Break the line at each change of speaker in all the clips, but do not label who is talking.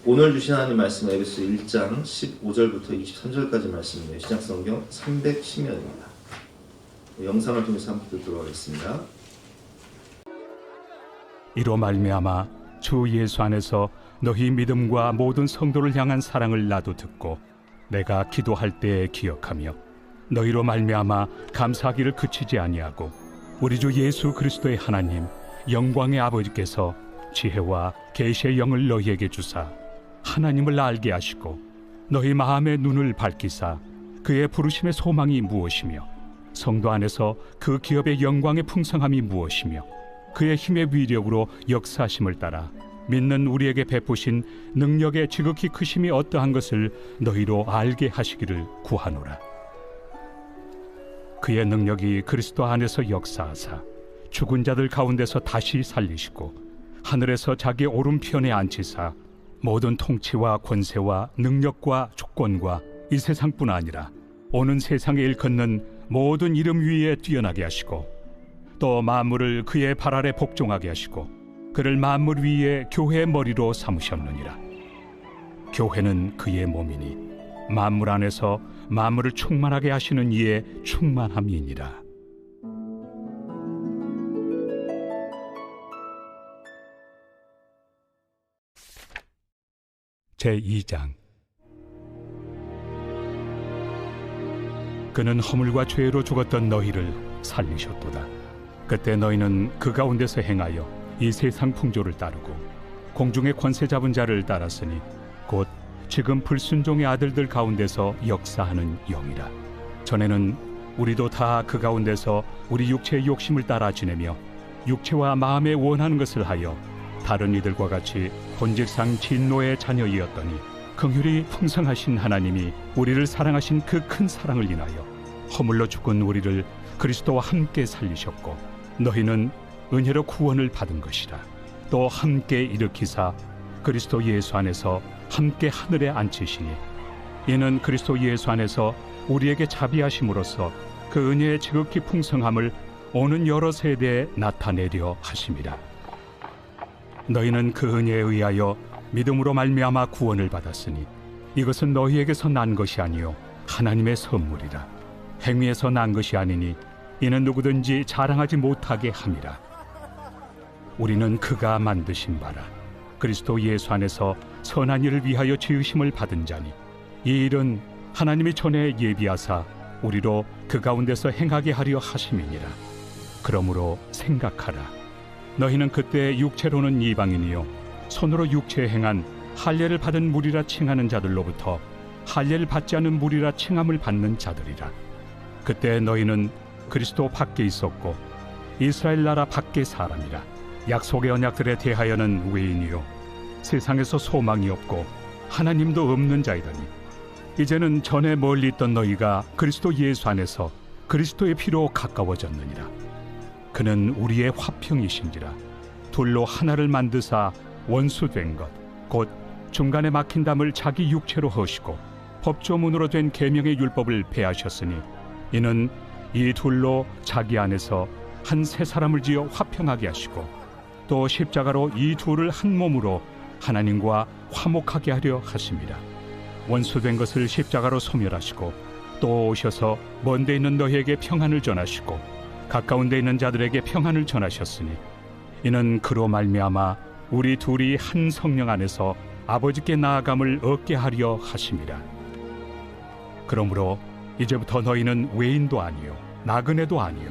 오늘 주신 하나님 말씀 에베소 1장 15절부터 23절까지 말씀이에요. 시작성경 310면입니다. 영상을 통해서 함께 듣도록 하겠습니다.
이로 말미암아 주 예수 안에서 너희 믿음과 모든 성도를 향한 사랑을 나도 듣고 내가 기도할 때에 기억하며 너희로 말미암아 감사하기를 그치지 아니하고 우리 주 예수 그리스도의 하나님 영광의 아버지께서 지혜와 계시의 영을 너희에게 주사 하나님을 알게 하시고 너희 마음의 눈을 밝히사 그의 부르심의 소망이 무엇이며 성도 안에서 그 기업의 영광의 풍성함이 무엇이며 그의 힘의 위력으로 역사하심을 따라 믿는 우리에게 베푸신 능력의 지극히 크심이 어떠한 것을 너희로 알게 하시기를 구하노라. 그의 능력이 그리스도 안에서 역사하사 죽은 자들 가운데서 다시 살리시고 하늘에서 자기 오른편에 앉히사 모든 통치와 권세와 능력과 주권과 이 세상뿐 아니라 오는 세상에 일컫는 모든 이름 위에 뛰어나게 하시고 또 만물을 그의 발 아래 복종하게 하시고 그를 만물 위에 교회의 머리로 삼으셨느니라. 교회는 그의 몸이니 만물 안에서 만물을 충만하게 하시는 이의 충만함이니라. 제2장. 그는 허물과 죄로 죽었던 너희를 살리셨도다. 그때 너희는 그 가운데서 행하여 이 세상 풍조를 따르고 공중의 권세 잡은 자를 따랐으니 곧 지금 불순종의 아들들 가운데서 역사하는 영이라. 전에는 우리도 다 그 가운데서 우리 육체의 욕심을 따라 지내며 육체와 마음에 원하는 것을 하여 다른 이들과 같이 본질상 진노의 자녀이었더니 긍휼이 풍성하신 하나님이 우리를 사랑하신 그 큰 사랑을 인하여 허물로 죽은 우리를 그리스도와 함께 살리셨고 너희는 은혜로 구원을 받은 것이라. 또 함께 일으키사 그리스도 예수 안에서 함께 하늘에 앉히시니 이는 그리스도 예수 안에서 우리에게 자비하심으로써 그 은혜의 지극히 풍성함을 오는 여러 세대에 나타내려 하심이라. 너희는 그 은혜에 의하여 믿음으로 말미암아 구원을 받았으니 이것은 너희에게서 난 것이 아니요 하나님의 선물이라. 행위에서 난 것이 아니니 이는 누구든지 자랑하지 못하게 함이라. 우리는 그가 만드신 바라 그리스도 예수 안에서 선한 일을 위하여 지으심을 받은 자니 이 일은 하나님이 전에 예비하사 우리로 그 가운데서 행하게 하려 하심이니라. 그러므로 생각하라. 너희는 그때 육체로는 이방인이요 손으로 육체에 행한 할례를 받은 무리라 칭하는 자들로부터 할례를 받지 않은 무리라 칭함을 받는 자들이라. 그때 너희는 그리스도 밖에 있었고 이스라엘 나라 밖의 사람이라. 약속의 언약들에 대하여는 외인이요 세상에서 소망이 없고 하나님도 없는 자이더니 이제는 전에 멀리 있던 너희가 그리스도 예수 안에서 그리스도의 피로 가까워졌느니라. 그는 우리의 화평이신지라. 둘로 하나를 만드사 원수된 것 곧 중간에 막힌 담을 자기 육체로 허시고 법조문으로 된 계명의 율법을 폐하셨으니 이는 이 둘로 자기 안에서 한 새 사람을 지어 화평하게 하시고 또 십자가로 이 둘을 한 몸으로 하나님과 화목하게 하려 하심이라. 원수된 것을 십자가로 소멸하시고 또 오셔서 먼 데 있는 너희에게 평안을 전하시고 가까운 데 있는 자들에게 평안을 전하셨으니 이는 그로 말미암아 우리 둘이 한 성령 안에서 아버지께 나아감을 얻게 하려 하심이라. 그러므로 이제부터 너희는 외인도 아니요 나그네도 아니요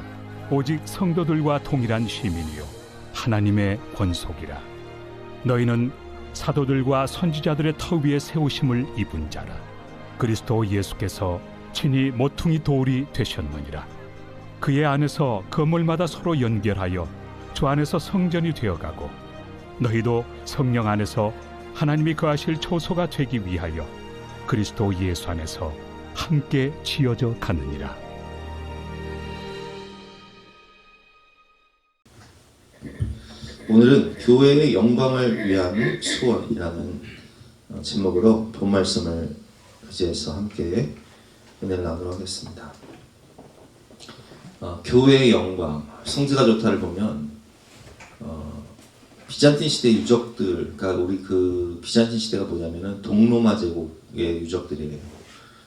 오직 성도들과 동일한 시민이요 하나님의 권속이라. 너희는 사도들과 선지자들의 터 위에 세우심을 입은 자라. 그리스도 예수께서 친히 모퉁이 돌이 되셨느니라. 그의 안에서 건물마다 서로 연결하여 주 안에서 성전이 되어가고 너희도 성령 안에서 하나님이 거하실 초소가 되기 위하여 그리스도 예수 안에서 함께 지어져 가느니라.
오늘은 교회의 영광을 위한 소원이라는 제목으로 본 말씀을 의지해서 함께 은혜를 나누도록 하겠습니다. 교회의 영광, 성지가 좋다를 보면 비잔틴 시대 유적들, 그러니까 우리 그 비잔틴 시대가 뭐냐면은 동로마 제국의 유적들이에요.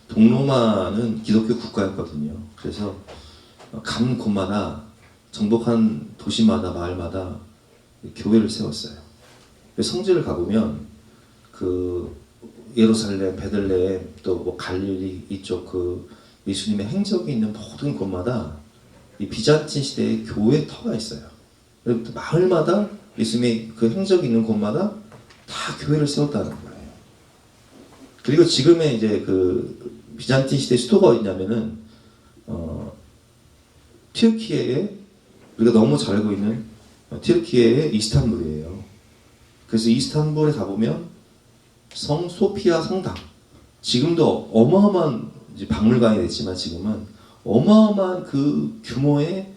동로마는 기독교 국가였거든요. 그래서 간 곳마다 정복한 도시마다 마을마다 교회를 세웠어요. 성지를 가보면 그 예루살렘, 베들레헴, 또 뭐 갈릴리 이쪽 그 예수님의 행적이 있는 모든 곳마다 이 비잔틴 시대의 교회 터가 있어요. 그리고 마을마다 예수님의 그 행적이 있는 곳마다 다 교회를 세웠다는 거예요. 그리고 지금의 이제 그 비잔틴 시대 수도가 어디냐면은 튀르키예의, 우리가 너무 잘 알고 있는 튀르키예의 이스탄불이에요. 그래서 이스탄불에 가보면 성 소피아 성당, 지금도 어마어마한 이제 박물관이 됐지만 지금은 어마어마한 그 규모의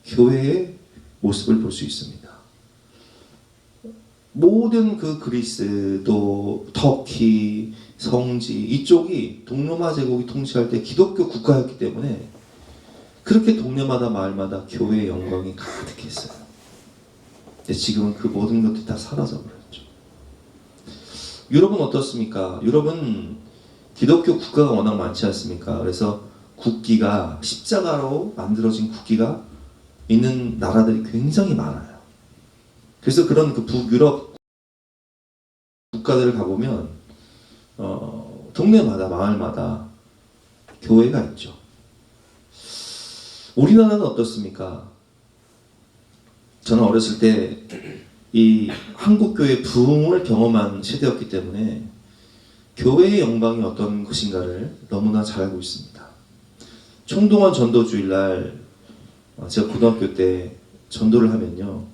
교회의 모습을 볼 수 있습니다. 모든 그 그리스, 또 터키, 성지 이쪽이 동로마 제국이 통치할 때 기독교 국가였기 때문에 그렇게 동네마다 마을마다 교회의 영광이 가득했어요. 근데 지금은 그 모든 것들이 다 사라져 버렸죠. 유럽은 어떻습니까? 유럽은 기독교 국가가 워낙 많지 않습니까? 그래서 국기가 십자가로 만들어진 국기가 있는 나라들이 굉장히 많아요. 그래서 그런 그 북유럽 국가들을 가보면 동네마다 마을마다 교회가 있죠. 우리나라는 어떻습니까? 저는 어렸을 때 이 한국교회 부흥을 경험한 세대였기 때문에 교회의 영광이 어떤 것인가를 너무나 잘 알고 있습니다. 총동원 전도주일날 제가 고등학교 때 전도를 하면요,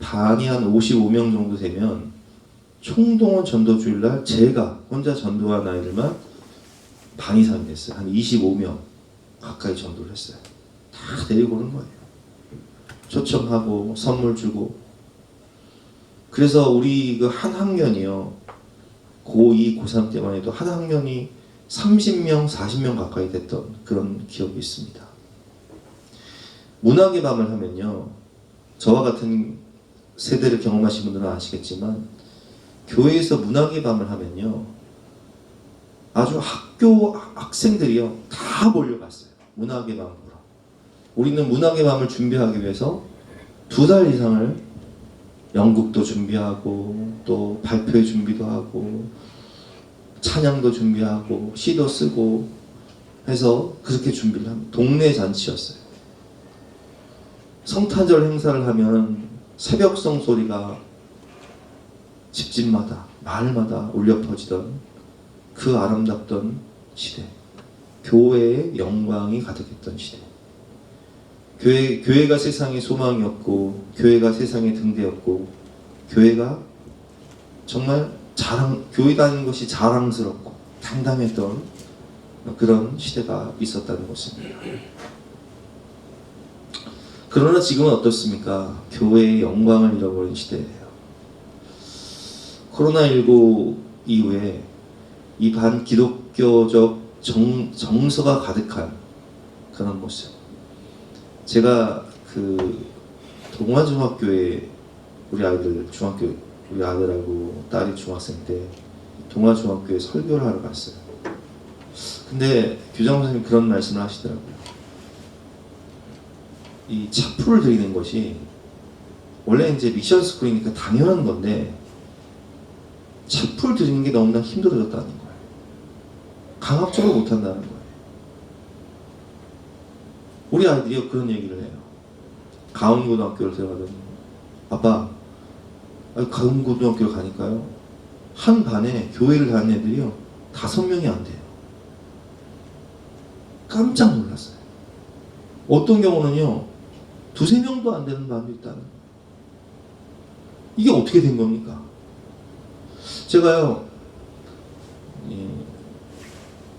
반이 한 55명 정도 되면 총동원 전도주일날 제가 혼자 전도한 아이들만 반 이상이 됐어요. 한 25명 가까이 전도를 했어요. 다 데리고 오는 거예요. 초청하고 선물 주고. 그래서 우리 그 한 학년이요, 고2, 고3 때만 해도 한 학년이 30명, 40명 가까이 됐던 그런 기억이 있습니다. 문학의 밤을 하면요, 저와 같은 세대를 경험하신 분들은 아시겠지만 교회에서 문학의 밤을 하면요, 아주 학교 학생들이요 다 몰려갔어요. 문학의 밤 보러. 우리는 문학의 밤을 준비하기 위해서 2달 이상을 연극도 준비하고 또 발표회 준비도 하고 찬양도 준비하고 시도 쓰고 해서 그렇게 준비를 합니다. 동네 잔치였어요. 성탄절 행사를 하면 새벽성 소리가 집집마다 마을마다 울려 퍼지던 그 아름답던 시대, 교회의 영광이 가득했던 시대. 교회가 세상의 소망이었고, 교회가 세상의 등대였고, 교회가 정말 교회 다니는 것이 자랑스럽고 당당했던 그런 시대가 있었다는 것입니다. 그러나 지금은 어떻습니까? 교회의 영광을 잃어버린 시대예요. 코로나19 이후에 이 반기독교적 정서가 가득한 그런 모습. 제가 그 동화중학교에 우리 아들하고 딸이 중학생 때 동화중학교에 설교를 하러 갔어요. 근데 교장 선생님이 그런 말씀을 하시더라고요. 이 차풀을 드리는 것이 원래 이제 미션 스쿨이니까 당연한 건데 차풀 드리는 게 너무나 힘들어졌다는 거예요. 강압적으로 못한다는 거예요. 우리 아이들이 그런 얘기를 해요. 가은고등학교를 들어가더니 아빠, 가은고등학교를 가니까요, 한 반에 교회를 다니는 애들이요 5명이 안 돼요. 깜짝 놀랐어요. 어떤 경우는요 2~3명도 안 되는 반도 있다는 거예요. 이게 어떻게 된 겁니까? 제가요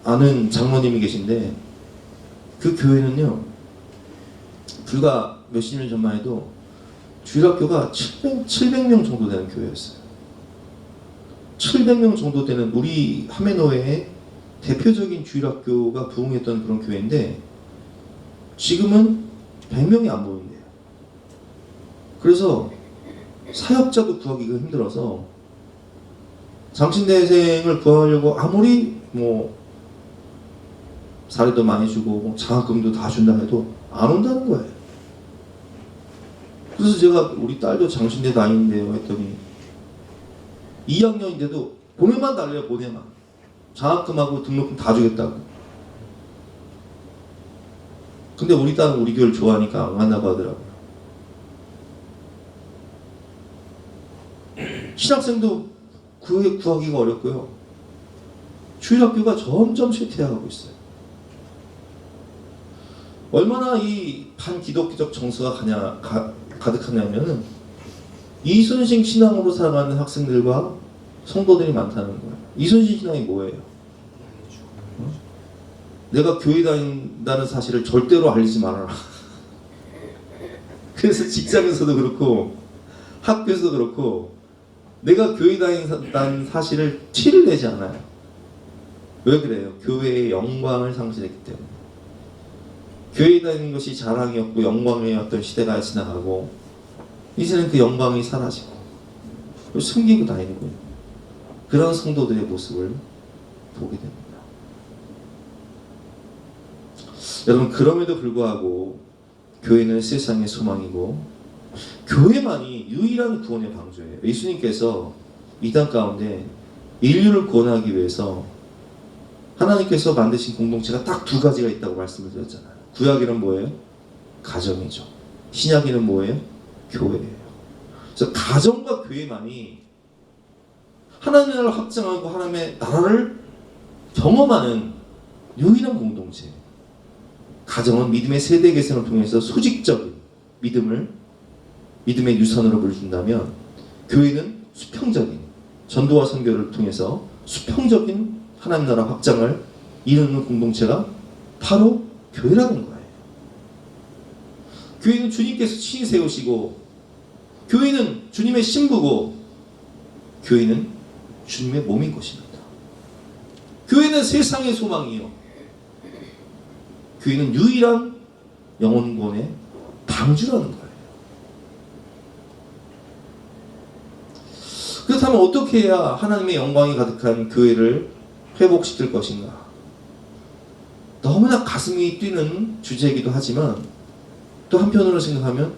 아는 장로님이 계신데 그 교회는요 불과 몇십 년 전만 해도 주일학교가 700명 정도 되는 교회였어요. 700명 정도 되는 우리 하메노회의 대표적인 주일학교가 부흥했던 그런 교회인데 지금은 100명이 안 모인대요. 그래서 사역자도 구하기가 힘들어서 장신대생을 구하려고 아무리 뭐 사례도 많이 주고 장학금도 다 준다 해도 안 온다는 거예요. 그래서 제가 우리 딸도 장신대 다니는데요 했더니 2학년인데도 보내만 달래요. 보내만. 장학금하고 등록금 다 주겠다고. 근데 우리 딸은 우리 교회를 좋아하니까 안 간다고 하더라고요. 신학생도 구하기가 어렵고요. 주일학교가 점점 쇠퇴해가고 있어요. 얼마나 이 반기독교적 정서가 가득하냐면은 이순신 신앙으로 살아가는 학생들과 성도들이 많다는 거예요. 이순신 신앙이 뭐예요? 내가 교회 다닌다는 사실을 절대로 알리지 말아라. 그래서 직장에서도 그렇고 학교에서도 그렇고 내가 교회 다닌다는 사실을 티를 내지 않아요. 왜 그래요? 교회의 영광을 상실했기 때문에. 교회 다니는 것이 자랑이었고 영광이었던 시대가 지나가고 이제는 그 영광이 사라지고 숨기고 다니는 거예요. 그런 성도들의 모습을 보게 됩니다. 여러분, 그럼에도 불구하고 교회는 세상의 소망이고 교회만이 유일한 구원의 방주예요. 예수님께서 이 땅 가운데 인류를 구원하기 위해서 하나님께서 만드신 공동체가 딱 두 가지가 있다고 말씀을 드렸잖아요. 구약에는 뭐예요? 가정이죠. 신약에는 뭐예요? 교회예요. 그래서 가정과 교회만이 하나님의 나라를 확장하고 하나님의 나라를 경험하는 유일한 공동체. 가정은 믿음의 세대 개선을 통해서 수직적인 믿음의 유산으로 보여준다면 교회는 수평적인 전도와 선교를 통해서 수평적인 하나님 나라 확장을 이루는 공동체가 바로 교회라는 거예요. 교회는 주님께서 친히 세우시고 교회는 주님의 신부고 교회는 주님의 몸인 것입니다. 교회는 세상의 소망이요. 교회는 유일한 영혼권의 방주라는 거예요. 그렇다면 어떻게 해야 하나님의 영광이 가득한 교회를 회복시킬 것인가? 너무나 가슴이 뛰는 주제이기도 하지만 또 한편으로 생각하면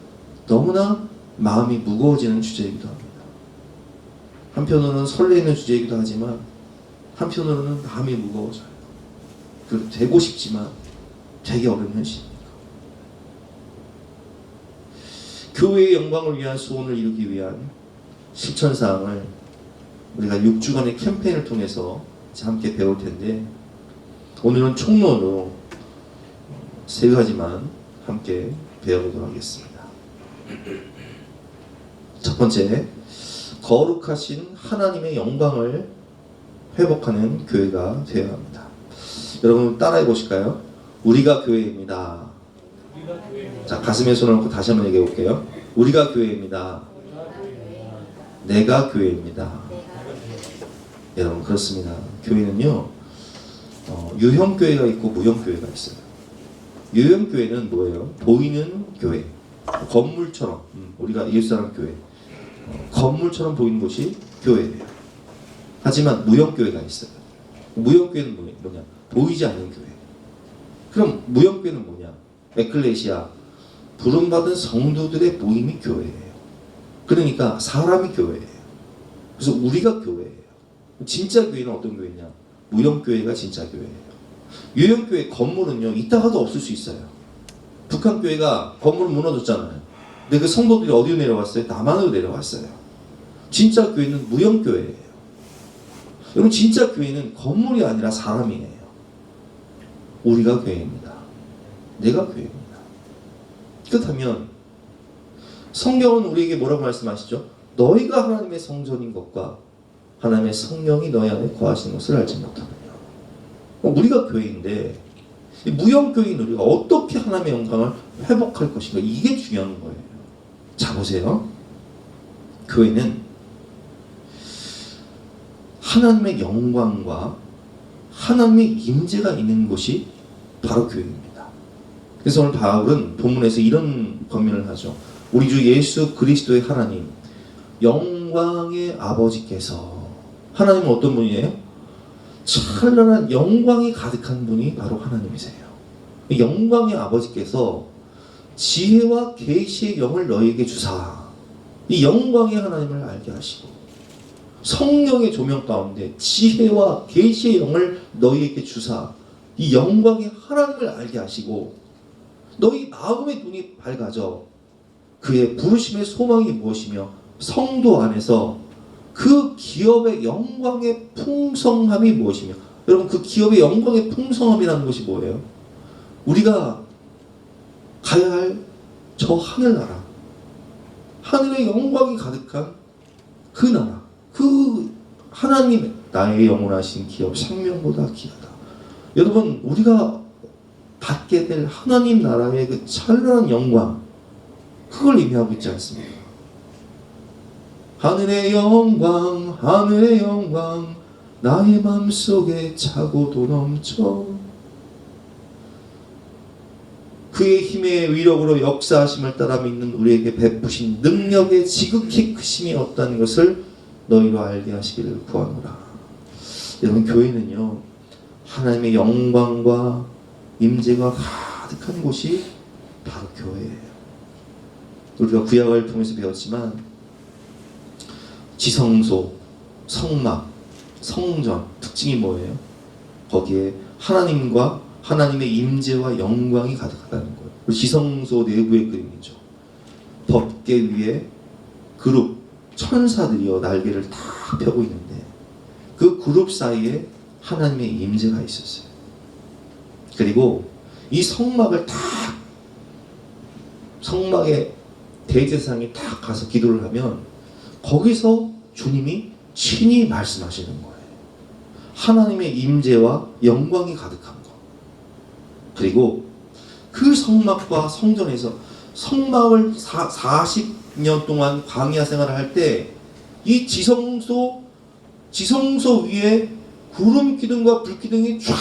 너무나 마음이 무거워지는 주제이기도 합니다. 한편으로는 설레이는 주제이기도 하지만 한편으로는 마음이 무거워져요. 그리고 되고 싶지만 되게 어려운 현실입니다. 교회의 영광을 위한 소원을 이루기 위한 실천사항을 우리가 6주간의 캠페인을 통해서 함께 배울 텐데 오늘은 총론으로 3가지만 함께 배워보도록 하겠습니다. 첫 번째, 거룩하신 하나님의 영광을 회복하는 교회가 되어야 합니다. 여러분 따라해 보실까요? 우리가 교회입니다. 자, 가슴에 손을 얹고 다시 한번 얘기해 볼게요. 우리가 교회입니다. 내가 교회입니다. 여러분 그렇습니다. 교회는요 유형교회가 있고 무형교회가 있어요. 유형교회는 뭐예요? 보이는 교회, 건물처럼 우리가 예수사랑 교회 건물처럼 보이는 곳이 교회예요. 하지만 무형교회가 있어요. 무형교회는 뭐냐? 보이지 않는 교회. 그럼 무형교회는 뭐냐? 에클레시아, 부름받은 성도들의 모임이 교회예요. 그러니까 사람이 교회예요. 그래서 우리가 교회예요. 진짜 교회는 어떤 교회냐? 무형교회가 진짜 교회예요. 유형교회 건물은요 이따가도 없을 수 있어요. 북한 교회가 건물 무너졌잖아요. 근데 그 성도들이 어디로 내려왔어요? 남한으로 내려왔어요. 진짜 교회는 무형교회예요. 여러분 진짜 교회는 건물이 아니라 사람이에요. 우리가 교회입니다. 내가 교회입니다. 그렇다면 성경은 우리에게 뭐라고 말씀하시죠? 너희가 하나님의 성전인 것과 하나님의 성령이 너희 안에 거하시는 것을 알지 못하느냐. 우리가 교회인데 이 무형교회인 우리가 어떻게 하나님의 영광을 회복할 것인가, 이게 중요한 거예요. 자 보세요. 교회는 하나님의 영광과 하나님의 임재가 있는 곳이 바로 교회입니다. 그래서 오늘 바울은 본문에서 이런 권면을 하죠. 우리 주 예수 그리스도의 하나님, 영광의 아버지께서, 하나님은 어떤 분이에요? 찬란한 영광이 가득한 분이 바로 하나님이세요. 영광의 아버지께서 지혜와 계시의 영을 너희에게 주사, 이 영광의 하나님을 알게 하시고 성령의 조명 가운데 지혜와 계시의 영을 너희에게 주사, 이 영광의 하나님을 알게 하시고 너희 마음의 눈이 밝아져 그의 부르심의 소망이 무엇이며 성도 안에서 그 기업의 영광의 풍성함이 무엇이며, 여러분 그 기업의 영광의 풍성함이라는 것이 뭐예요? 우리가 가야 할 저 하늘나라, 하늘의 영광이 가득한 그 나라, 그 하나님, 나의 영원하신 기업 생명보다 귀하다. 여러분 우리가 받게 될 하나님 나라의 그 찬란한 영광, 그걸 의미하고 있지 않습니까? 하늘의 영광, 하늘의 영광, 나의 맘속에 차고도 넘쳐. 그의 힘의 위력으로 역사하심을 따라 믿는 우리에게 베푸신 능력의 지극히 크심이 없다는 것을 너희로 알게 하시기를 구하노라. 여러분 교회는요, 하나님의 영광과 임재가 가득한 곳이 바로 교회예요. 우리가 구약을 통해서 배웠지만 지성소, 성막, 성전 특징이 뭐예요? 거기에 하나님과 하나님의 임재와 영광이 가득하다는 거예요. 지성소 내부의 그림이죠. 덮개 위에 그룹 천사들이요 날개를 다 펴고 있는데 그 그룹 사이에 하나님의 임재가 있었어요. 그리고 이 성막을 딱, 성막에 대제사장이 딱 가서 기도를 하면 거기서 주님이 친히 말씀하시는 거예요. 하나님의 임재와 영광이 가득한 거. 그리고 그 성막과 성전에서 성막을 40년 동안 광야 생활을 할 때 이 지성소 위에 구름 기둥과 불 기둥이 쫙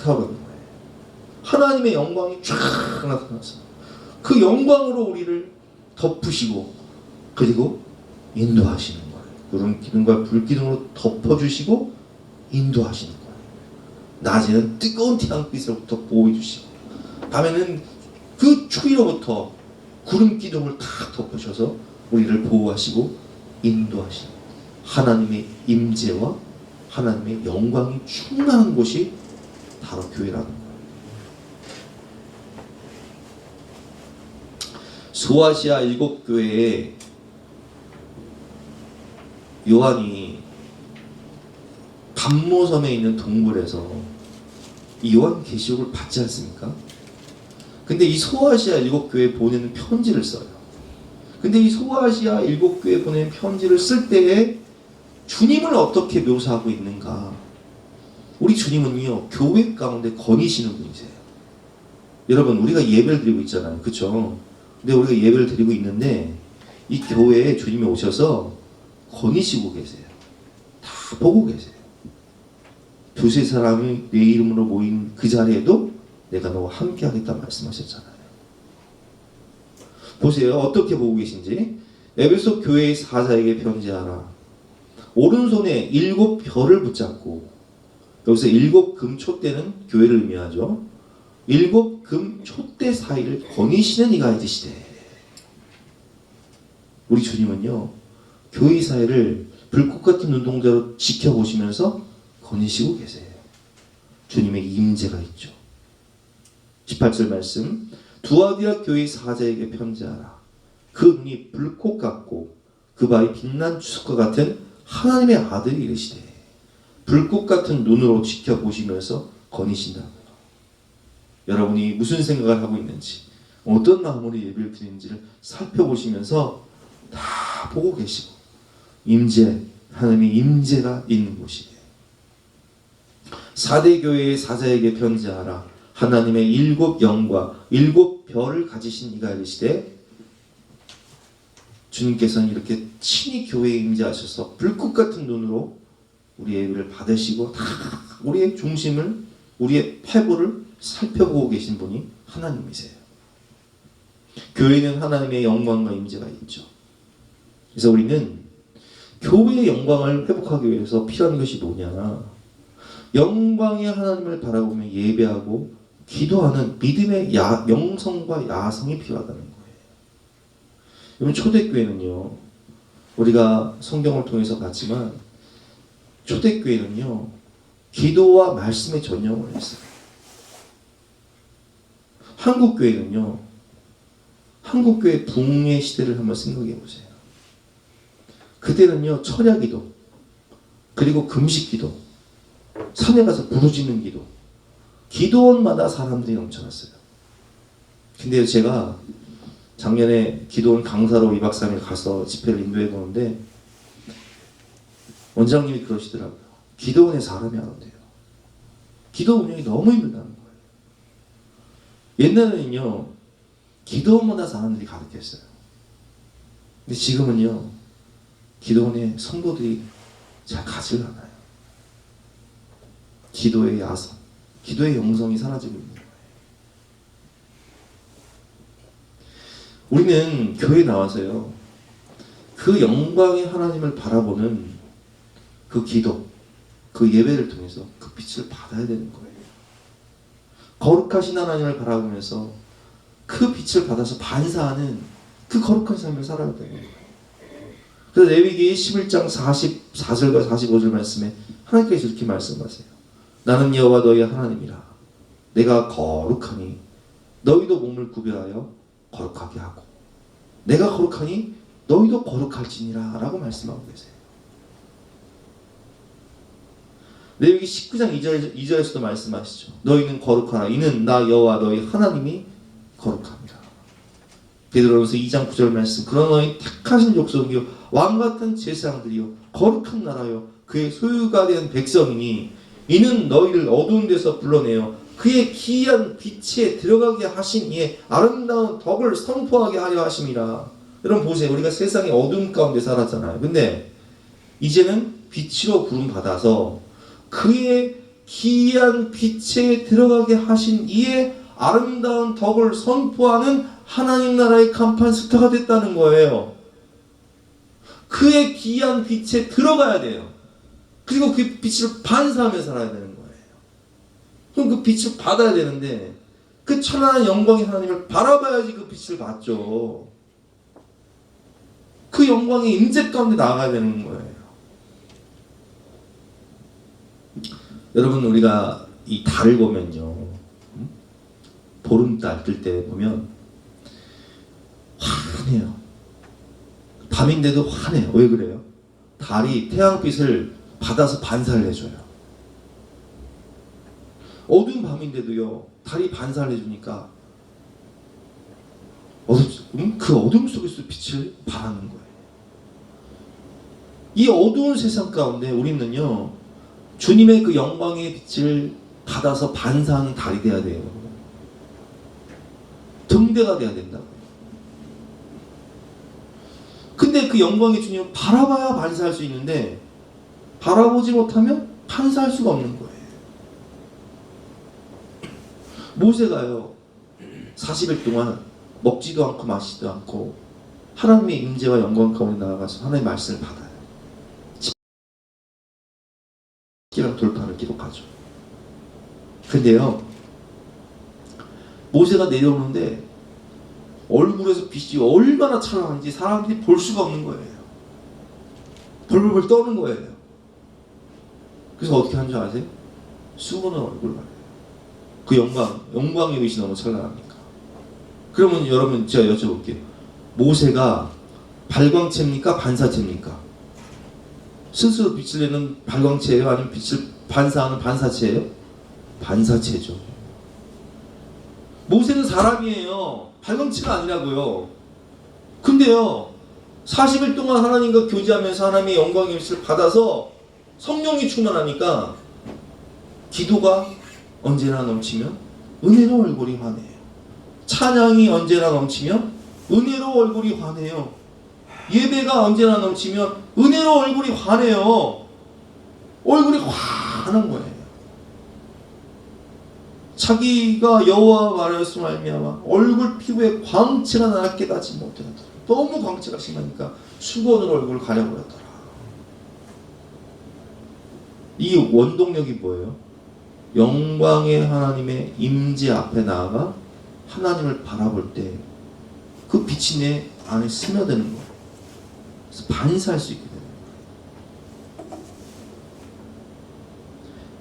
타오르는 거예요. 하나님의 영광이 쫙 나타나서 그 영광으로 우리를 덮으시고 그리고 인도하시는 거예요. 구름 기둥과 불 기둥으로 덮어주시고 인도하시는 거예요. 낮에는 뜨거운 태양빛으로부터 보호해 주시고 밤에는 그 추위로부터 구름 기둥을 탁 덮으셔서 우리를 보호하시고 인도하시는 하나님의 임재와 하나님의 영광이 충만한 곳이 바로 교회라는 거예요. 소아시아 7교회에 요한이 감모섬에 있는 동굴에서 이 요한계시록을 받지 않습니까? 근데 이 소아시아 7교회에 보내는 편지를 써요. 근데 이 소아시아 7교회에 보내는 편지를 쓸 때에 주님을 어떻게 묘사하고 있는가? 우리 주님은요, 교회 가운데 거니시는 분이세요. 여러분, 우리가 예배를 드리고 있잖아요. 그쵸? 근데 우리가 예배를 드리고 있는데 이 교회에 주님이 오셔서 거니시고 계세요. 다 보고 계세요. 두세 사람이 내 이름으로 모인 그 자리에도 내가 너와 함께 하겠다 말씀하셨잖아요. 보세요. 어떻게 보고 계신지. 에베소 교회의 사자에게 편지하라. 오른손에 7 별을 붙잡고, 여기서 7 금 촛대는 교회를 의미하죠. 7 금 촛대 사이를 거니시는 이가 있으시되. 우리 주님은요, 교회 사이를 불꽃 같은 눈동자로 지켜보시면서 거니시고 계세요. 주님의 임재가 있죠. 18절 말씀. 두아디아 교회 사자에게 편지하라. 그 눈이 불꽃 같고 그 발이 빛난 주석과 같은 하나님의 아들이 이르시되. 불꽃 같은 눈으로 지켜보시면서 거니신다고요. 여러분이 무슨 생각을 하고 있는지, 어떤 마음으로 예배를 드리는지를 살펴보시면서 다 보고 계시고, 임재, 하나님의 임재가 있는 곳이에요. 4대 교회의 사자에게 편지하라. 하나님의 7 영과 7 별을 가지신 이가 이르시되. 주님께서는 이렇게 친히 교회에 임재하셔서 불꽃 같은 눈으로 우리의 예배를 받으시고 다 우리의 중심을, 우리의 패부를 살펴보고 계신 분이 하나님이세요. 교회는 하나님의 영광과 임재가 있죠. 그래서 우리는 교회의 영광을 회복하기 위해서 필요한 것이 뭐냐? 영광의 하나님을 바라보며 예배하고 기도하는 믿음의 영성과 야성이 필요하다는 거예요. 여러분, 초대교회는요, 우리가 성경을 통해서 봤지만 초대교회는요, 기도와 말씀에 전념을 했어요. 한국교회는요, 한국교회 붕의 시대를 한번 생각해 보세요. 그때는요, 철야기도, 그리고 금식기도, 산에 가서 부르짖는 기도, 기도원마다 사람들이 넘쳐났어요. 근데 제가 작년에 기도원 강사로 2박 3일 가서 집회를 인도해 보는데 원장님이 그러시더라고요. 기도원에 사람이 안 온대요. 기도 운영이 너무 힘들다는 거예요. 옛날에는요, 기도원마다 사람들이 가득했어요. 근데 지금은요, 기도원에 성도들이 잘 가질 않아요. 기도의 야성, 기도의 영성이 사라지고 있는 거예요. 우리는 교회에 나와서요, 그 영광의 하나님을 바라보는 그 기도, 그 예배를 통해서 그 빛을 받아야 되는 거예요. 거룩하신 하나님을 바라보면서 그 빛을 받아서 반사하는 그 거룩한 삶을 살아야 되는 거예요. 그래서 레위기 11장 44절과 45절 말씀에 하나님께서 이렇게 말씀하세요. 나는 여호와 너희의 하나님이라. 내가 거룩하니 너희도 몸을 구별하여 거룩하게 하고 내가 거룩하니 너희도 거룩할지니라 라고 말씀하고 계세요. 레위기 19장 2절에서도 말씀하시죠. 너희는 거룩하라. 이는 나 여호와 너희 하나님이 거룩합니다. 베드로전서 2장 9절 말씀. 그러나 너희 택하신 족속이요 왕같은 제사장들이요 거룩한 나라요 그의 소유가 된 백성이니 이는 너희를 어두운 데서 불러내어 그의 기이한 빛에 들어가게 하신 이의 아름다운 덕을 선포하게 하려 하심이라. 여러분 보세요. 우리가 세상의 어둠 가운데 살았잖아요. 근데 이제는 빛으로 부름 받아서 그의 기이한 빛에 들어가게 하신 이의 아름다운 덕을 선포하는 하나님 나라의 간판 스타가 됐다는 거예요. 그의 기이한 빛에 들어가야 돼요. 그리고 그 빛을 반사하며 살아야 되는 거예요. 그럼 그 빛을 받아야 되는데 그 천하의 영광의 하나님을 바라봐야지 그 빛을 받죠. 그 영광의 임재 가운데 나아가야 되는 거예요. 여러분, 우리가 이 달을 보면요, 보름달 뜰 때 보면 환해요. 밤인데도 환해요. 왜 그래요? 달이 태양빛을 받아서 반사를 해줘요. 어두운 밤인데도요, 달이 반사를 해주니까 그 어둠 속에서 빛을 발하는 거예요. 이 어두운 세상 가운데 우리는요, 주님의 그 영광의 빛을 받아서 반사하는 달이 돼야 돼요. 등대가 돼야 된다고요. 근데 그 영광의 주님을 바라봐야 반사할 수 있는데 바라보지 못하면 반사할 수가 없는 거예요. 모세가요 40일 동안 먹지도 않고 마시지도 않고 하나님의 임재와 영광 가운데 나아가서 하나님의 말씀을 받아요. 십계명 돌파를 기록하죠. 근데요 모세가 내려오는데 얼굴에서 빛이 얼마나 찬란한지 사람들이 볼 수가 없는 거예요. 벌벌벌 떠는 거예요. 그래서 어떻게 하는 줄 아세요? 수건을 얼굴로 가려요. 그 영광의 빛이 너무 찬란하니까. 그러면 여러분 제가 여쭤볼게요. 모세가 발광체입니까? 반사체입니까? 스스로 빛을 내는 발광체예요? 아니면 빛을 반사하는 반사체예요? 반사체죠. 모세는 사람이에요. 발광체가 아니라고요. 근데요 40일 동안 하나님과 교제하면서 하나님의 영광의 빛을 받아서 성령이 충만하니까 기도가 언제나 넘치면 은혜로 얼굴이 환해요. 찬양이 언제나 넘치면 은혜로 얼굴이 환해요. 예배가 언제나 넘치면 은혜로 얼굴이 환해요. 얼굴이 환한 거예요. 자기가 여호와 말하였으며 말미암아 얼굴 피부에 광채가 나를 깨닫지 못하더라. 너무 광채가 심하니까 수건으로 얼굴을 가려버렸더라. 이 원동력이 뭐예요? 영광의 하나님의 임재 앞에 나아가 하나님을 바라볼 때 그 빛이 내 안에 스며드는 거예요. 그래서 반사할 수 있게 돼요.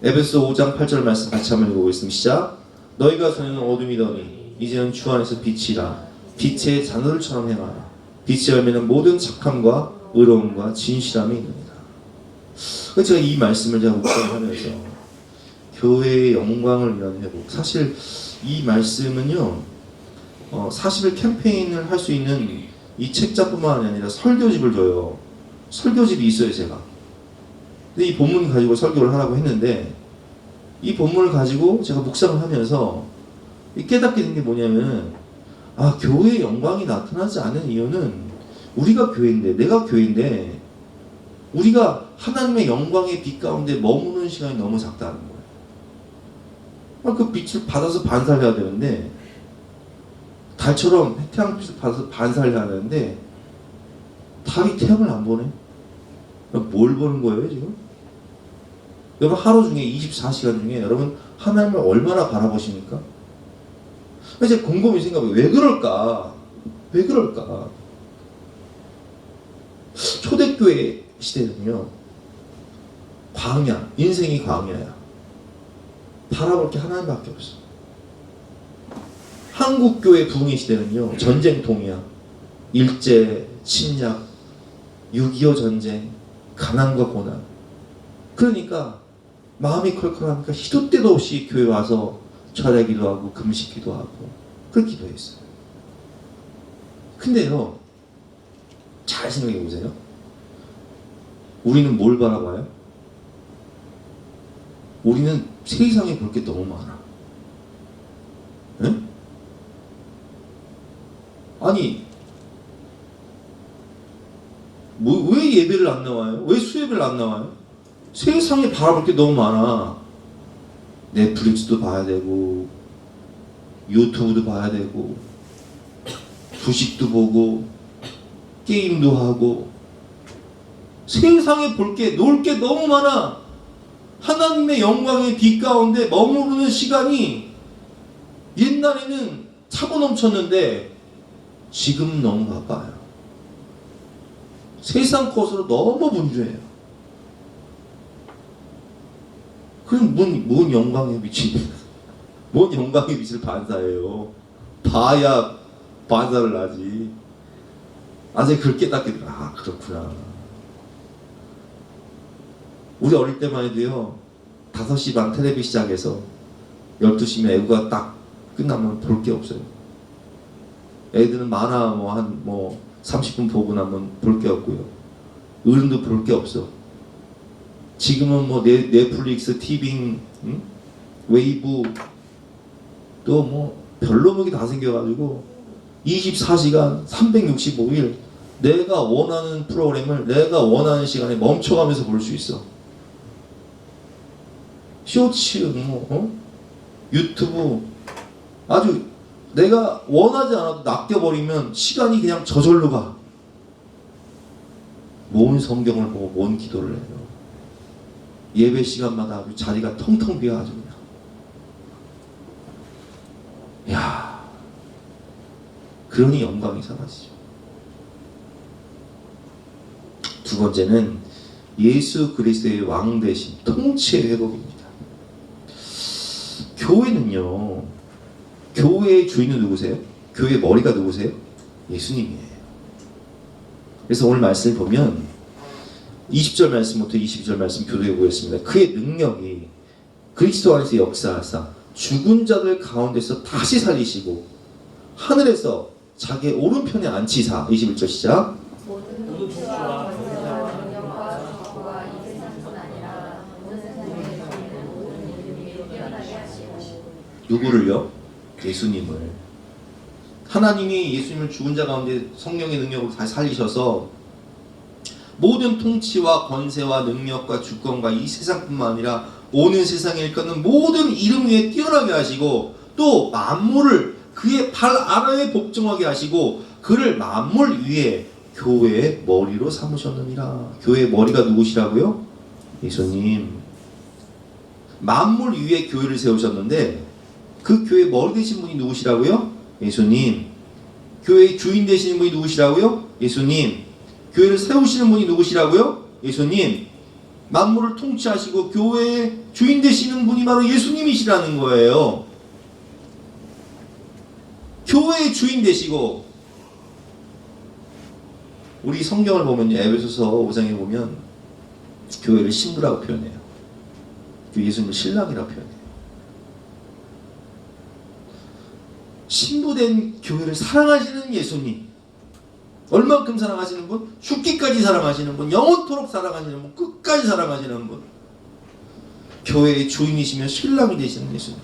에베소 5장 8절 말씀 같이 한번 읽어보겠습니다. 시작. 너희가 전에는 어둠이더니 이제는 주 안에서 빛이라. 빛의 자녀들처럼 행하라. 빛의 열매는 모든 착함과 의로움과 진실함이 있느니라. 그래서 제가 이 말씀을 제가 묵상하면서 교회의 영광을 위한 회복. 사실 이 말씀은요, 40일 캠페인을 할 수 있는 이 책자뿐만 아니라 설교집을 줘요. 설교집이 있어요, 제가. 근데 이 본문 가지고 설교를 하라고 했는데, 이 본문을 가지고 제가 묵상을 하면서 깨닫게 된 게 뭐냐면, 교회의 영광이 나타나지 않은 이유는 우리가 교회인데, 내가 교회인데, 우리가 하나님의 영광의 빛 가운데 머무는 시간이 너무 작다는 거예요. 그 빛을 받아서 반사해야 되는데, 달처럼 태양빛을 받아서 반사를 해야 되는데, 달이 태양을 안 보네? 뭘 보는 거예요, 지금? 여러분, 하루 중에 24시간 중에 여러분, 하나님을 얼마나 바라보십니까? 이제 곰곰이 생각해요. 왜 그럴까? 왜 그럴까? 초대교회 시대는요, 광야, 인생이 광야야. 바라볼 게 하나님밖에 없어. 한국교회 부흥의 시대는요, 전쟁통이야. 일제, 침략, 6.25 전쟁, 가난과 고난. 그러니까 마음이 컬컬하니까 시도 때도 없이 교회 와서 절야기도 하고 금식기도 하고 그렇게 기도했어요. 근데요, 잘 생각해 보세요. 우리는 뭘 바라봐요? 우리는 세상에 볼 게 너무 많아. 응? 아니, 왜 예배를 안 나와요? 왜 수예배를 안 나와요? 세상에 바라볼 게 너무 많아. 넷플릭스도 봐야 되고, 유튜브도 봐야 되고, 주식도 보고, 게임도 하고, 세상에 볼 게, 놀 게 너무 많아. 하나님의 영광의 빛 가운데 머무르는 시간이 옛날에는 차고 넘쳤는데 지금 너무 바빠요. 세상 것으로 너무 분주해요. 그럼 뭔 영광의 빛이, 뭔 영광의 빛을 반사해요. 봐야 반사를 하지. 아직 그걸 깨닫게 돼. 그렇구나. 우리 어릴 때만 해도요, 5시 반 텔레비 시작해서 12시면 애구가 딱 끝나면 볼 게 없어요. 애들은 만화 30분 보고 나면 볼 게 없고요. 어른도 볼 게 없어. 지금은 넷플릭스, 티빙, 웨이브, 또 별로 먹이 다 생겨가지고 24시간 365일 내가 원하는 프로그램을 내가 원하는 시간에 멈춰가면서 볼 수 있어. 쇼츠, 유튜브, 아주 내가 원하지 않아도 낚여버리면 시간이 그냥 저절로 가. 뭔 성경을 보고 뭔 기도를 해요. 예배 시간마다 아주 자리가 텅텅 비어가지고 그냥. 야, 그러니 영광이 사라지죠. 두 번째는 예수 그리스도의 왕 대신 통치의 회복입니다. 교회는요, 교회의 주인은 누구세요? 교회의 머리가 누구세요? 예수님이에요. 그래서 오늘 말씀을 보면 20절 말씀부터 22절 말씀 교도해 보겠습니다. 그의 능력이 그리스도 안에서 역사하사 죽은 자들 가운데서 다시 살리시고 하늘에서 자기의 오른편에 앉히사. 21절 시작.
모든 통치와 권세와 능력과 정부와 이 세상뿐 아니라 모든 세상에 있는 모든 이름이 뛰어나게 하시고.
누구를요? 예수님을. 하나님이 예수님을 죽은 자 가운데 성령의 능력으로 다시 살리셔서 모든 통치와 권세와 능력과 주권과 이 세상뿐만 아니라 오는 세상에 일컫는 모든 이름 위에 뛰어나게 하시고 또 만물을 그의 발 아래에 복종하게 하시고 그를 만물 위에 교회의 머리로 삼으셨느니라. 교회의 머리가 누구시라고요? 예수님. 만물 위에 교회를 세우셨는데 그 교회의 머리 되신 분이 누구시라고요? 예수님. 교회의 주인 되시는 분이 누구시라고요? 예수님. 교회를 세우시는 분이 누구시라고요? 예수님. 만물을 통치하시고 교회의 주인 되시는 분이 바로 예수님이시라는 거예요. 교회의 주인 되시고, 우리 성경을 보면요, 에베소서 5장에 보면 교회를 신부라고 표현해요. 예수님을 신랑이라고 표현해요. 신부된 교회를 사랑하시는 예수님, 얼만큼 사랑하시는 분? 죽기까지 사랑하시는 분, 영원토록 사랑하시는 분, 끝까지 사랑하시는 분, 교회의 주인이시며 신랑이 되시는 예수님.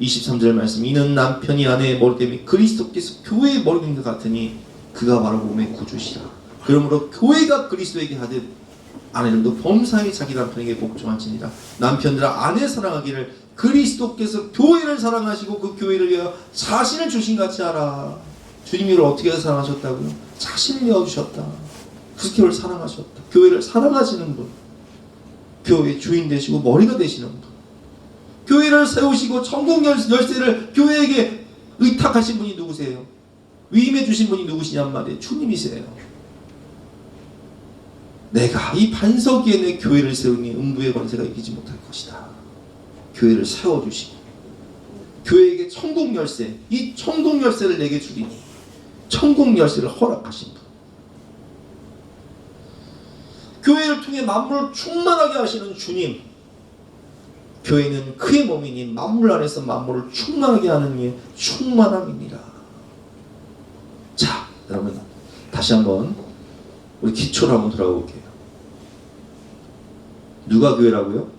23절 말씀, 이는 남편이 아내의 머리됨이 그리스도께서 교회의 머리인 것 같으니 그가 바로 몸의 구주시라. 그러므로 교회가 그리스도에게 하듯 아내들도 범사에 자기 남편에게 복종할지니라. 남편들아 아내 사랑하기를 그리스도께서 교회를 사랑하시고 그 교회를 위하여 자신을 주신 같이 하라. 주님이 어떻게 해서 사랑하셨다고요? 자신을 내어주셨다. 그 교회를 사랑하셨다. 교회를 사랑하시는 분, 교회의 주인 되시고 머리가 되시는 분, 교회를 세우시고 천국 열쇠를 교회에게 의탁하신 분이 누구세요? 위임해 주신 분이 누구시냔 말이에요. 주님이세요. 내가 이 반석 위에 내 교회를 세우니 음부의 권세가 이기지 못할 것이다. 교회를 세워주시고 교회에게 천국 열쇠, 이 천국 열쇠를 내게 주리니 천국 열쇠를 허락하신 분, 교회를 통해 만물을 충만하게 하시는 주님, 교회는 그의 몸이니 만물 안에서 만물을 충만하게 하는 이의 충만함이니라. 자, 여러분 다시 한번 우리 기초로 한번 돌아가 볼게요. 누가 교회라고요?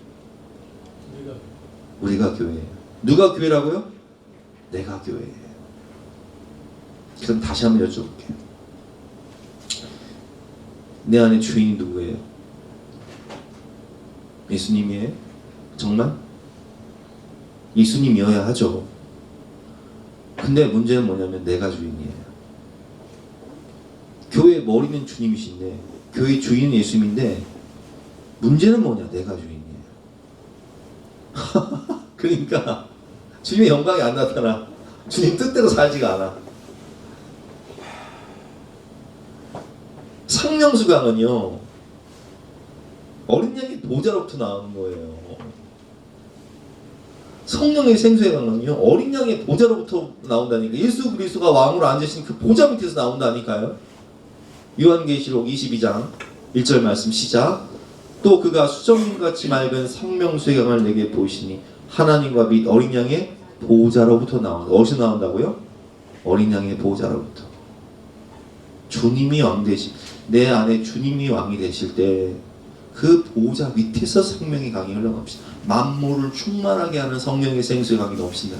우리가 교회예요. 누가 교회라고요? 내가 교회예요. 그럼 다시 한번 여쭤볼게요. 내 안에 주인이 누구예요? 예수님이에요? 정말? 예수님이어야 하죠. 근데 문제는 뭐냐면 내가 주인이에요. 교회의 머리는 주님이신데 교회의 주인은 예수님인데 문제는 뭐냐? 내가 주인이에요. 그러니까 주님의 영광이 안 나타나. 주님 뜻대로 살지가 않아. 상명수강은요, 어린 양의 보좌로부터 나오는 거예요. 성령의 생수의 강은요, 어린 양의 보좌로부터 나온다니까. 예수 그리스도가 왕으로 앉으신 그 보좌 밑에서 나온다니까요. 요한계시록 22장 1절 말씀 시작. 또 그가 수정같이 맑은 성명수의 강을 내게 보이시니 하나님과 및 어린 양의 보좌로부터 나온다. 어디서 나온다고요? 어린 양의 보좌로부터. 주님이 왕 되시, 내 안에 주님이 왕이 되실 때 그 보좌 밑에서 생명의 강이 흘러갑시다. 만물을 충만하게 하는 성령의 생수의 강이 넘친다.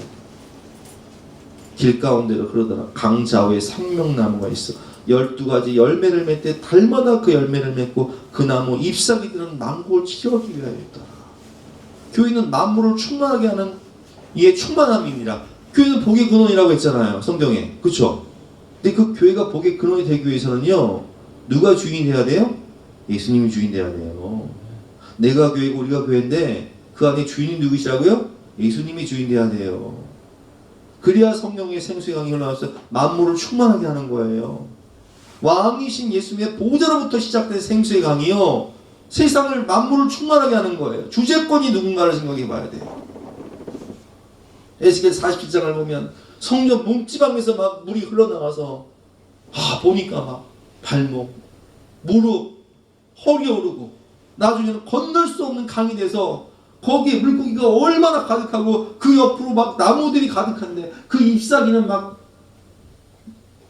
길 가운데로 흐르더라. 강 좌우에 생명나무가 있어 12가지 열매를 맺되 달마다 그 열매를 맺고 그 나무 잎사귀들은 만국을 치료하기 위하여 있더라. 교회는 만물을 충만하게 하는 이의 충만함입니다. 교회는 복의 근원이라고 했잖아요, 성경에. 그렇죠? 근데 그 교회가 복의 근원이 되기 위해서는요, 누가 주인이 돼야 돼요? 예수님이 주인 돼야 돼요. 내가 교회고 우리가 교회인데 그 안에 주인이 누구시라고요? 예수님이 주인 돼야 돼요. 그래야 성령의 생수의 강이 흘러나와서 만물을 충만하게 하는 거예요. 왕이신 예수님의 보좌로부터 시작된 생수의 강이요, 세상을 만물을 충만하게 하는 거예요. 주재권이 누군가를 생각해 봐야 돼요. 에스겔 47장을 보면 성전 문지방에서 막 물이 흘러나와서 보니까 막 발목, 무릎, 허리 오르고 나중에는 건널 수 없는 강이 돼서 거기에 물고기가 얼마나 가득하고 그 옆으로 막 나무들이 가득한데 그 잎사귀는 막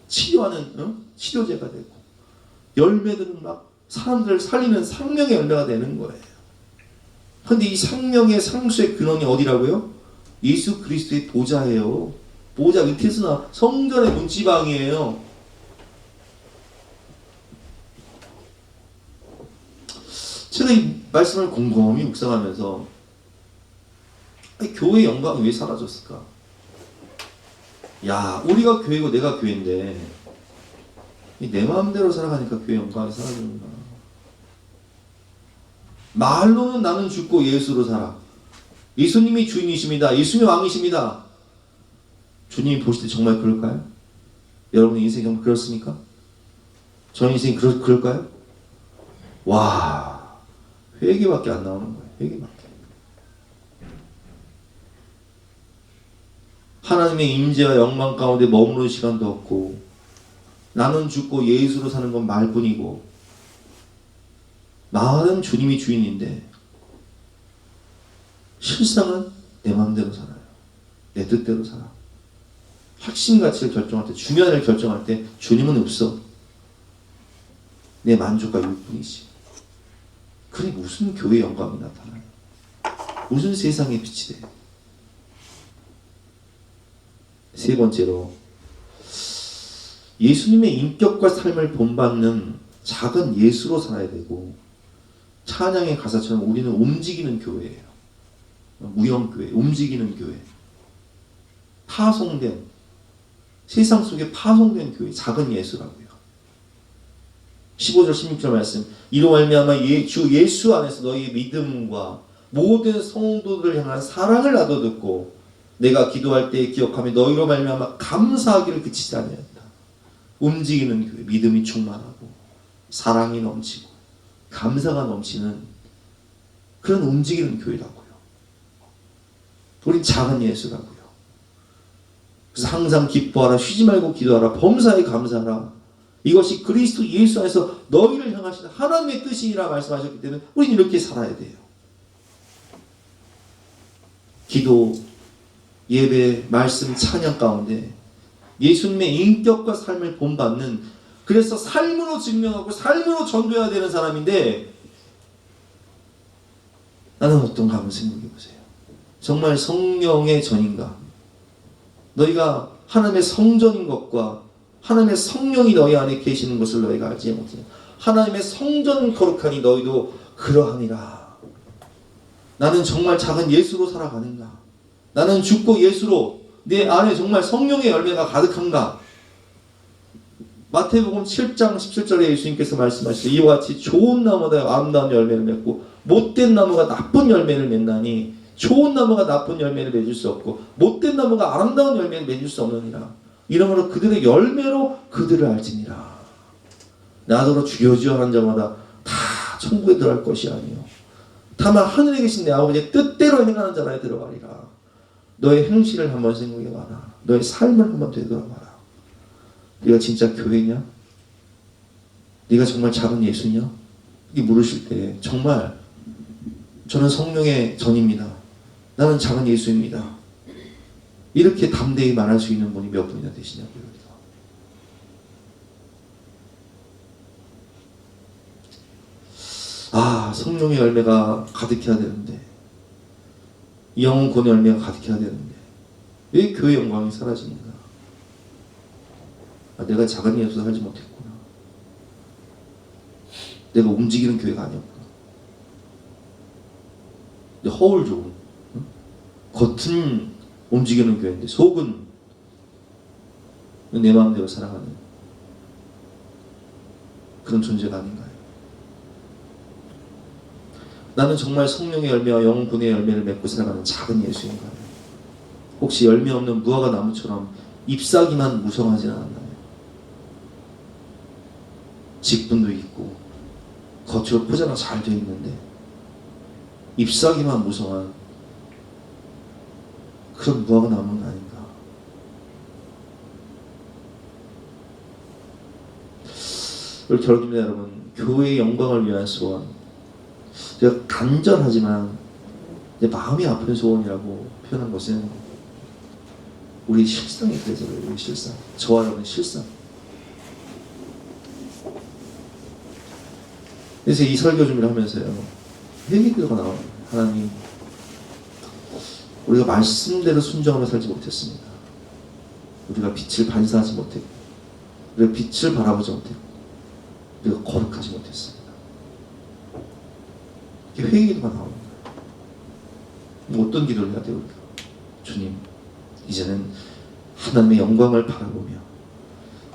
치료하는 치료제가 되고 열매들은 막 사람들을 살리는 생명의 열매가 되는 거예요. 그런데 이 생명의 상수의 근원이 어디라고요? 예수 그리스도의 보좌예요. 보좌 밑에서 나 성전의 문지방이에요. 말씀을 곰곰이 묵상하면서 교회의 영광이 왜 사라졌을까? 야, 우리가 교회고 내가 교회인데 내 마음대로 살아가니까 교회 영광이 사라지는구나. 말로는 나는 죽고 예수로 살아. 예수님이 주인이십니다. 예수님이 왕이십니다. 주님이 보실 때 정말 그럴까요? 여러분의 인생이 정말 그렇습니까? 저 인생이 그럴까요? 와, 회개밖에 안 나오는 거예요. 회개밖에. 하나님의 임재와 영광 가운데 머무르는 시간도 없고, 나는 죽고 예수로 사는 건 말뿐이고, 말은 주님이 주인인데 실상은 내 마음대로 살아요. 내 뜻대로 살아. 핵심 가치를 결정할 때, 중요한 일을 결정할 때 주님은 없어. 내 만족과 욕뿐이지. 그래 무슨 교회의 영광이 나타나요? 무슨 세상의 빛이 돼요? 세 번째로, 예수님의 인격과 삶을 본받는 작은 예수로 살아야 되고, 찬양의 가사처럼 우리는 움직이는 교회예요. 무형교회, 움직이는 교회. 파송된, 세상 속에 파송된 교회, 작은 예수라고요. 15절 16절 말씀, 이로 말미암아 주 예수 안에서 너희의 믿음과 모든 성도들을 향한 사랑을 나도 듣고 내가 기도할 때 기억하며 너희로 말미암아 감사하기를 그치지 아니하였다. 움직이는 교회, 믿음이 충만하고 사랑이 넘치고 감사가 넘치는 그런 움직이는 교회라고요. 우린 작은 예수라고요. 그래서 항상 기뻐하라, 쉬지 말고 기도하라, 범사에 감사하라. 이것이 그리스도 예수 안에서 너희를 향하신 하나님의 뜻이라 말씀하셨기 때문에 우리는 이렇게 살아야 돼요. 기도, 예배, 말씀, 찬양 가운데 예수님의 인격과 삶을 본받는, 그래서 삶으로 증명하고 삶으로 전도해야 되는 사람인데, 나는 어떤가 한번 생각해 보세요. 정말 성령의 전인가? 너희가 하나님의 성전인 것과 하나님의 성령이 너희 안에 계시는 것을 너희가 알지 못하냐. 하나님의 성전 거룩하니 너희도 그러하니라. 나는 정말 작은 예수로 살아가는가? 나는 죽고 예수로, 내 안에 정말 성령의 열매가 가득한가? 마태복음 7장 17절에 예수님께서 말씀하시죠. 이와 같이 좋은 나무가 아름다운 열매를 맺고 못된 나무가 나쁜 열매를 맺나니, 좋은 나무가 나쁜 열매를 맺을 수 없고 못된 나무가 아름다운 열매를 맺을 수 없느니라. 이러므로 그들의 열매로 그들을 알지니라. 나더러 주여 주여 하는 자마다 다 천국에 들어갈 것이 아니요 다만 하늘에 계신 내 아버지의 뜻대로 행하는 자라에 들어가리라. 너의 행실을 한번 생각해봐라. 너의 삶을 한번 되돌아봐라. 네가 진짜 교회냐? 네가 정말 작은 예수냐? 이게 물으실 때 정말 저는 성령의 전입니다. 나는 작은 예수입니다. 이렇게 담대히 말할 수 있는 분이 몇 분이나 되시냐고요. 아, 성령의 열매가 가득해야 되는데, 영혼 권의 열매가 가득해야 되는데 왜 교회 영광이 사라지는가? 아, 내가 작은 예수 살지 못했구나. 내가 움직이는 교회가 아니었구나. 내 허울 좋은, 응? 겉은 움직이는 교회인데 속은 내 마음대로 살아가는 그런 존재가 아닌가요? 나는 정말 성령의 열매와 영분의 열매를 맺고 살아가는 작은 예수인가요? 혹시 열매 없는 무화과 나무처럼 잎사귀만 무성하진 않았나요? 직분도 있고 겉으로 포장은 잘 되어 있는데 잎사귀만 무성한 그런 무화과 나무는 아닌가? 우리 결국입니다, 여러분. 교회의 영광을 위한 소원, 제가 간절하지만 내 마음이 아픈 소원이라고 표현한 것은 우리 실상이 그래서 그래요. 우리 실상, 저와 여러분의 실상. 그래서 이 설교 준비를 하면서요, 회개가 나와요. 하나님, 우리가 말씀대로 순종하며 살지 못했습니다. 우리가 빛을 반사하지 못했고, 우리가 빛을 바라보지 못했고, 우리가 거룩하지 못했습니다. 이렇게 회개기도가 나옵니다. 어떤 기도를 해야 돼요? 우리가? 주님, 이제는 하나님의 영광을 바라보며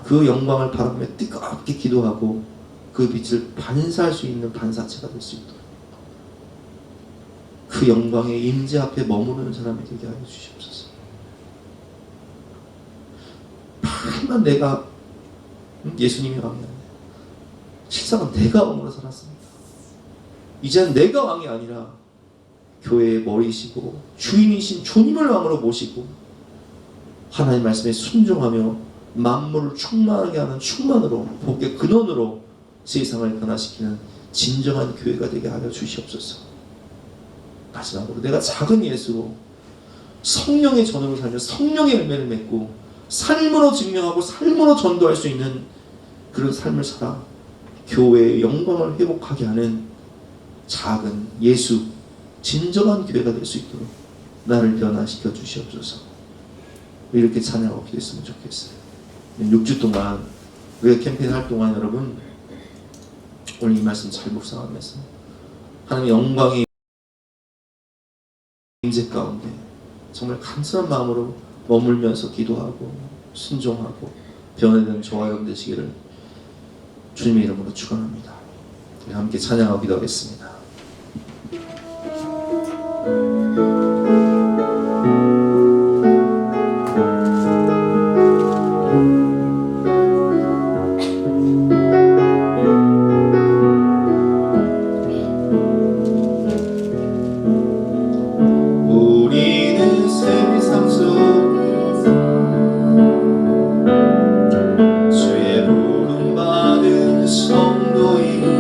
그 영광을 바라보며 뜨겁게 기도하고 그 빛을 반사할 수 있는 반사체가 될 수 있도록 그 영광의 임재 앞에 머무르는 사람이 되게 하여 주시옵소서. 하지만 내가 예수님이 왕이 아니라 실상은 내가 왕으로 살았습니다. 이제는 내가 왕이 아니라 교회의 머리이시고 주인이신 주님을 왕으로 모시고 하나님 말씀에 순종하며 만물을 충만하게 하는 충만으로 복의 근원으로 세상을 변화시키는 진정한 교회가 되게 하여 주시옵소서. 마지막으로 내가 작은 예수로 성령의 전으로 살며 성령의 열매를 맺고 삶으로 증명하고 삶으로 전도할 수 있는 그런 삶을 살아 교회의 영광을 회복하게 하는 작은 예수 진정한 교회가 될 수 있도록 나를 변화시켜 주시옵소서. 이렇게 찬양하고 기도했으면 좋겠어요. 6주 동안 우리가 캠페인 할 동안 여러분 오늘 이 말씀 잘 묵상하면서 하나님의 영광이 임재 가운데 정말 감사한 마음으로 머물면서 기도하고 순종하고 변화되는 저와 여러분 되시기를 주님의 이름으로 축원합니다. 우리 함께 찬양하고 기도하겠습니다. 우리는 세상 속에서 주의 부름받은 성도입니다.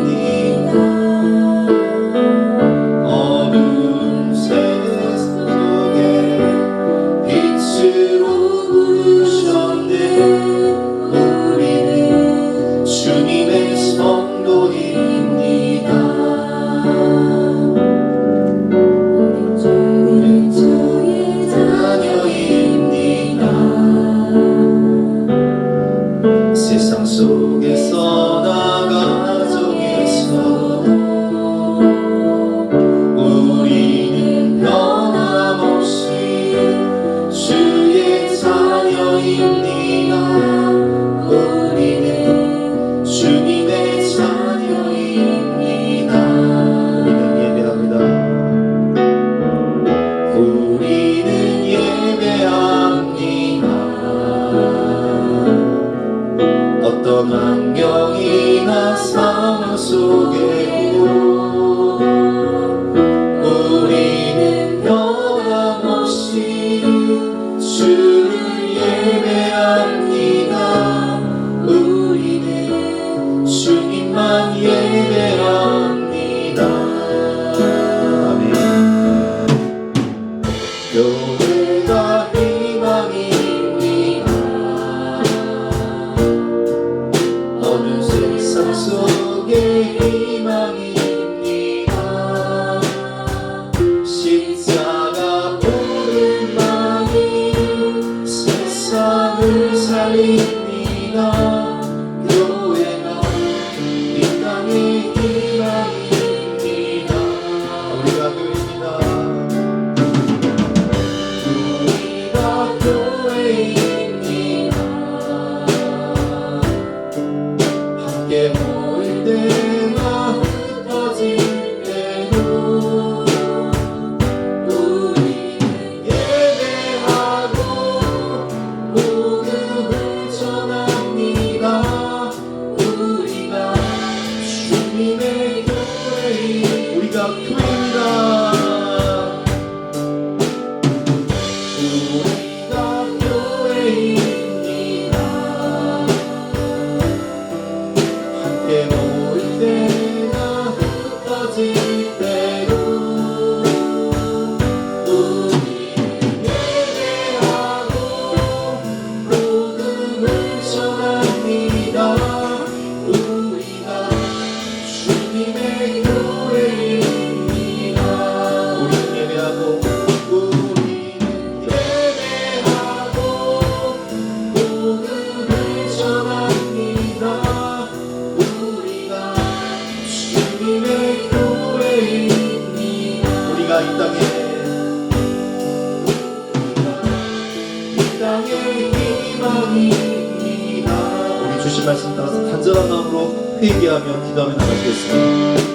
우리 주신 말씀 따라서 간절한 마음으로 회개하며 기도하며 나가시겠습니다.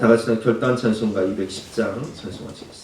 다 같이 결단 찬송가 210장 찬송하시겠습니다.